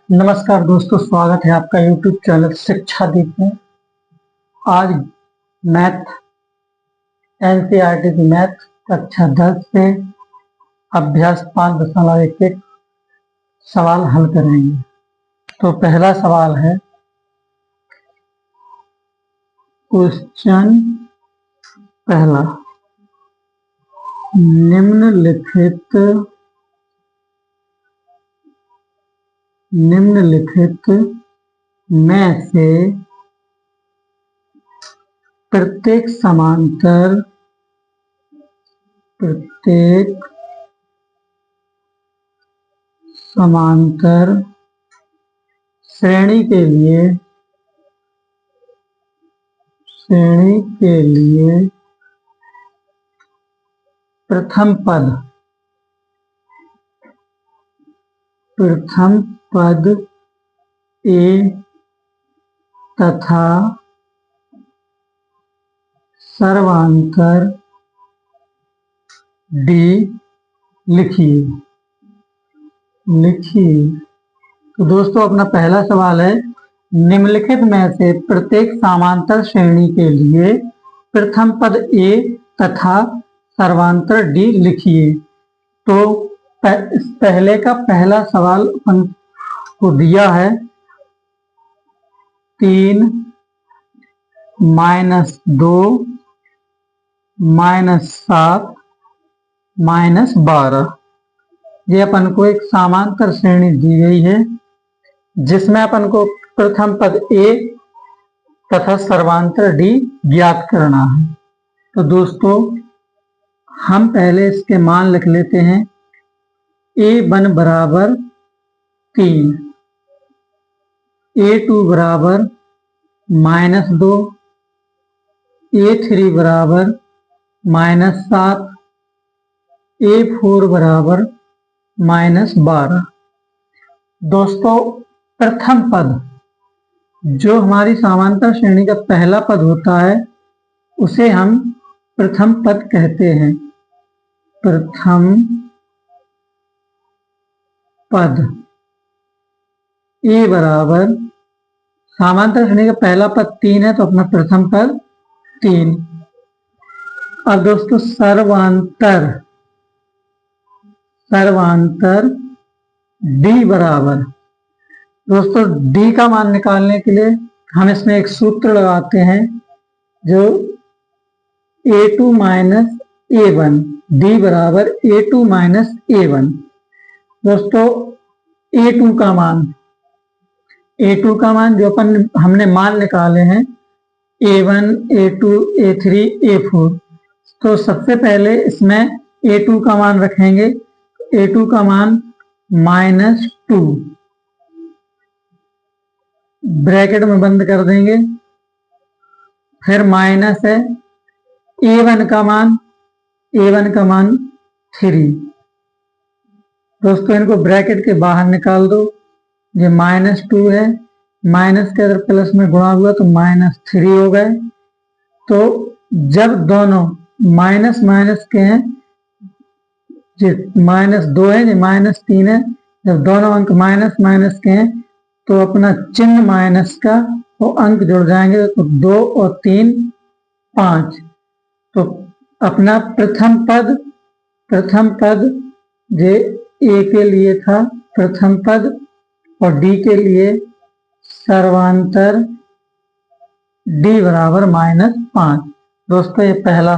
नमस्कार दोस्तों, स्वागत है आपका YouTube चैनल शिक्षा दीप में। आज मैथ NCERT की मैथ कक्षा 10 से अभ्यास 5.11 सवाल हल करेंगे। तो पहला सवाल है, क्वेश्चन पहला, निम्नलिखित में से प्रत्येक समांतर श्रेणी के लिए प्रथम पद A तथा सर्वांतर D लिखिए। तो दोस्तों, अपना पहला सवाल है, निम्नलिखित में से प्रत्येक समांतर श्रेणी के लिए प्रथम पद A तथा सर्वांतर D लिखिए। तो पहले का पहला सवाल अपन को दिया है 3 -2 -7 -12। ये अपन को एक समांतर श्रेणी दी गई है जिसमें अपन को प्रथम पद A तथा सर्वांतर D ज्ञात करना है। तो दोस्तों, हम पहले इसके मान लिख लेते हैं। A1 बराबर 3, A2 बराबर -2, A3 बराबर -7, A4 बराबर -12। दोस्तों, प्रथम पद जो हमारी समांतर श्रेणी का पहला पद होता है उसे हम प्रथम पद कहते हैं। प्रथम पद A बराबर, समांतर श्रेणी का पहला पद 3 है तो अपना प्रथम पद 3। अब दोस्तों, सर्वांतर D बराबर, दोस्तों D का मान निकालने के लिए हम इसमें एक सूत्र लगाते हैं जो A2 - A1, D बराबर A2 - A1। दोस्तों, A2 का मान जो हमने मान निकाले हैं A1, A2, A3, A4। तो सबसे पहले इसमें A2 का मान रखेंगे। A2 का मान -2, ब्रैकेट में बंद कर देंगे, फिर माइनस है A1 का मान 3। दोस्तों, इनको ब्रैकेट के बाहर निकाल दो। ये -2 है, माइनस के अगर प्लस में गुणा हुआ तो -3 हो गए। तो जब दोनों माइनस के हैं, ये -2 है, ये -3 है, जब दोनों अंक माइनस के हैं तो अपना चिन्ह माइनस का वो अंक जुड़ जाएंगे। तो 2 और 3 5। तो अपना प्रथम पद ये A के लिए था प्रथम पद और D के लिए सर्वांतर D बराबर -5। दोस्तों, ये पहला